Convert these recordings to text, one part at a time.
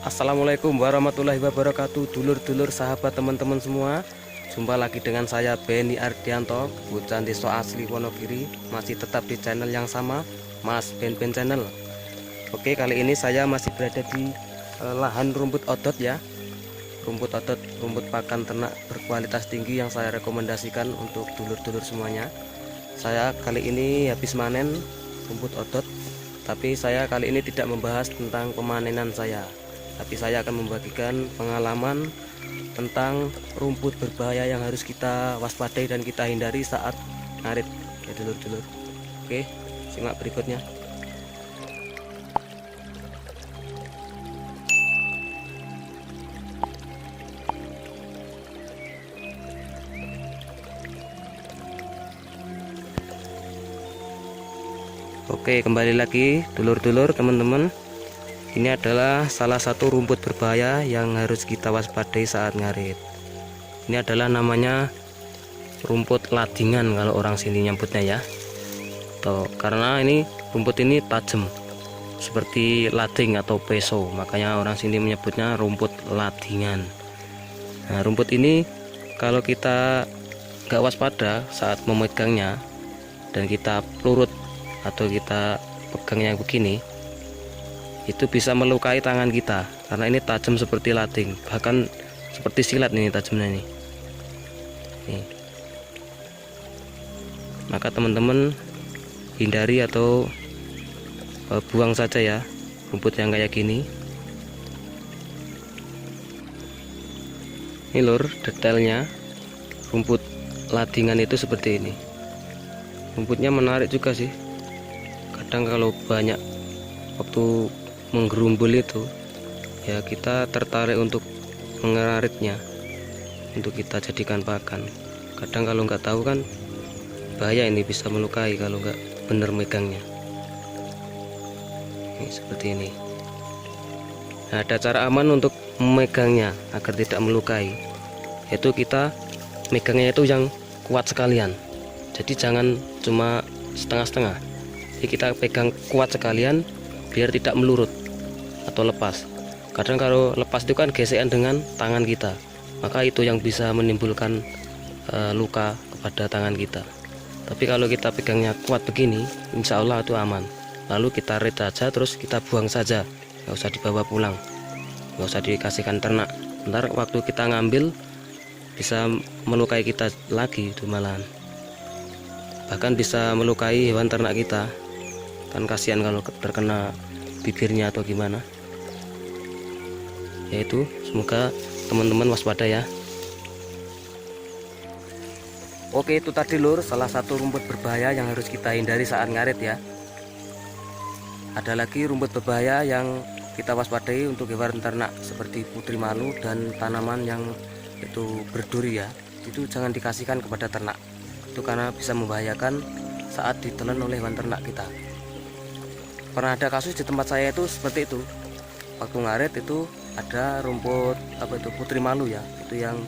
Assalamualaikum warahmatullahi wabarakatuh, dulur-dulur, sahabat, teman-teman semua. Jumpa lagi dengan saya Benny Ardianto, bocah desa asli Wonogiri. Masih tetap di channel yang sama, Mas Ben Ben Channel. Oke, kali ini saya masih berada di lahan rumput odot ya. Rumput odot, rumput pakan ternak berkualitas tinggi yang saya rekomendasikan untuk dulur-dulur semuanya. Saya kali ini habis manen rumput odot, tapi saya kali ini tidak membahas tentang pemanenan saya, tapi saya akan membagikan pengalaman tentang rumput berbahaya yang harus kita waspadai dan kita hindari saat ngarit ya dulur-dulur. Oke, simak berikutnya. Oke, kembali lagi dulur-dulur, teman-teman. Ini adalah salah satu rumput berbahaya yang harus kita waspadai saat ngarit. Ini adalah namanya rumput ladingan kalau orang sini nyebutnya ya. Tuh, karena ini rumput ini tajam seperti lading atau peso, makanya orang sini menyebutnya rumput ladingan. Nah, rumput ini kalau kita nggak waspada saat memegangnya dan kita pelurut atau kita pegangnya begini, itu bisa melukai tangan kita karena ini tajam seperti lading, bahkan seperti silat nih tajamnya nih. Maka teman-teman hindari atau buang saja ya rumput yang kayak gini. Ini lur, detailnya rumput ladingan itu seperti ini. Rumputnya menarik juga sih. Kadang kalau banyak waktu menggerumbul itu ya kita tertarik untuk mengeritnya untuk kita jadikan pakan. Kadang kalau nggak tahu kan bahaya, ini bisa melukai kalau nggak bener megangnya. Ini seperti ini. Nah, ada cara aman untuk memegangnya agar tidak melukai, yaitu kita megangnya itu yang kuat sekalian. Jadi jangan cuma setengah-setengah. Jadi kita pegang kuat sekalian biar tidak melurut atau lepas. Kadang kalau lepas itu kan gesekan dengan tangan kita, maka itu yang bisa menimbulkan luka kepada tangan kita. Tapi kalau kita pegangnya kuat begini, insya Allah itu aman. Lalu kita rit saja, terus kita buang saja, nggak usah dibawa pulang, nggak usah dikasihkan ternak. Ntar waktu kita ngambil bisa melukai kita lagi itu, malahan bahkan bisa melukai hewan ternak kita. Kan kasihan kalau terkena bibirnya atau gimana. Yaitu semoga teman-teman waspada ya. Oke, itu tadi lur salah satu rumput berbahaya yang harus kita hindari saat ngarit ya. Ada lagi rumput berbahaya yang kita waspadai untuk hewan ternak seperti putri malu dan tanaman yang itu berduri ya. Itu jangan dikasihkan kepada ternak. Itu karena bisa membahayakan saat ditelan oleh hewan ternak kita. Pernah ada kasus di tempat saya itu seperti itu. Waktu ngarit itu ada rumput putri malu ya, itu yang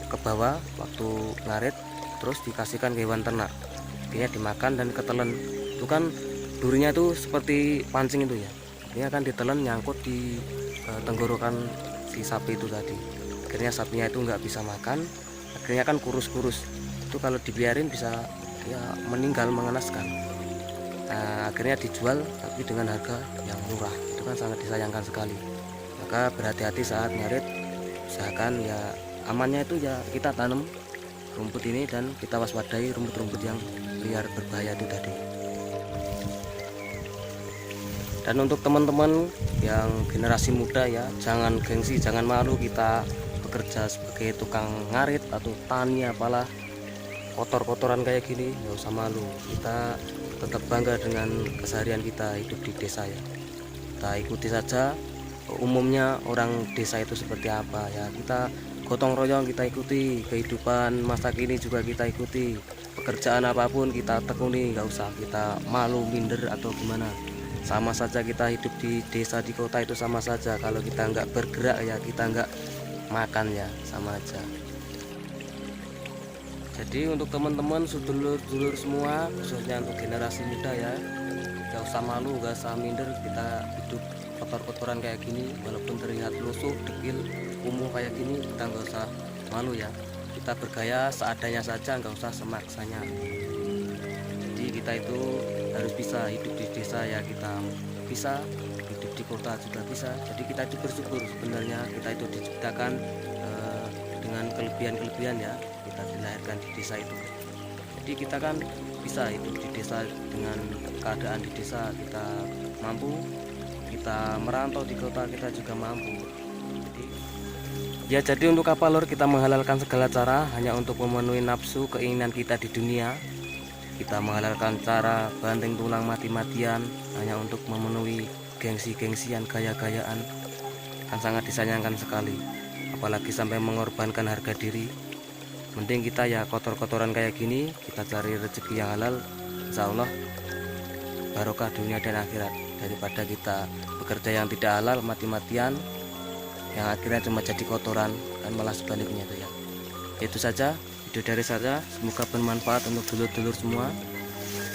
ke bawah waktu ngarit, terus dikasihkan ke hewan ternak. Akhirnya dimakan dan ketelen. Itu kan durinya itu seperti pancing itu ya. Ini akan ditelan nyangkut di tenggorokan si sapi itu tadi. Akhirnya sapinya itu nggak bisa makan. Akhirnya kan kurus-kurus. Itu kalau dibiarin bisa ya meninggal, mengenaskan. Nah, akhirnya dijual tapi dengan harga yang murah. Itu kan sangat disayangkan sekali. Maka berhati-hati saat ngarit, usahakan ya amannya itu ya kita tanam rumput ini dan kita waspadai rumput-rumput yang liar berbahaya itu tadi. Dan untuk teman-teman yang generasi muda ya, jangan gengsi, jangan malu kita bekerja sebagai tukang ngarit atau tani, apalah kotor-kotoran kayak gini, nggak usah malu. Kita tetap bangga dengan keseharian kita hidup di desa ya. Kita ikuti saja umumnya orang desa itu seperti apa ya. Kita gotong royong, kita ikuti kehidupan masa kini juga kita ikuti. Pekerjaan apapun kita tekuni, nggak usah kita malu, minder atau gimana. Sama saja kita hidup di desa, di kota itu sama saja. Kalau kita nggak bergerak ya kita nggak makan ya, sama aja. Jadi untuk teman-teman sedulur-dulur semua, khususnya untuk generasi muda ya, gak usah malu, gak usah minder, kita hidup kotor-kotoran kayak gini, walaupun terlihat lusuh, dekil, kumuh kayak gini, kita nggak usah malu ya. Kita bergaya seadanya saja, nggak usah semaksanya. Jadi kita itu harus bisa hidup di desa ya, kita bisa hidup di kota juga bisa. Jadi kita itu bersyukur sebenarnya, kita itu diciptakan dengan kelebihan-kelebihan ya. Kita dilahirkan di desa itu. Jadi kita kan bisa hidup di desa dengan keadaan di desa, kita mampu. Kita merantau di kota kita juga mampu. Jadi untuk apa lor kita menghalalkan segala cara hanya untuk memenuhi nafsu keinginan kita di dunia. Kita menghalalkan cara banting tulang mati-matian hanya untuk memenuhi gengsi-gengsian, gaya-gayaan. Kan sangat disayangkan sekali, apalagi sampai mengorbankan harga diri. Mending kita ya kotor-kotoran kayak gini, kita cari rezeki yang halal, insya Allah barokah dunia dan akhirat, daripada kita bekerja yang tidak halal mati-matian yang akhirnya cuma jadi kotoran, kan malah sebaliknya itu ya. Itu saja video dari saya, semoga bermanfaat untuk dulur-dulur semua,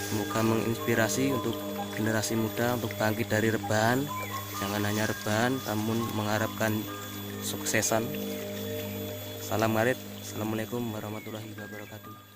semoga menginspirasi untuk generasi muda untuk bangkit dari rebahan. Jangan hanya rebahan namun mengharapkan suksesan. Salam ngarit. Assalamualaikum warahmatullahi wabarakatuh.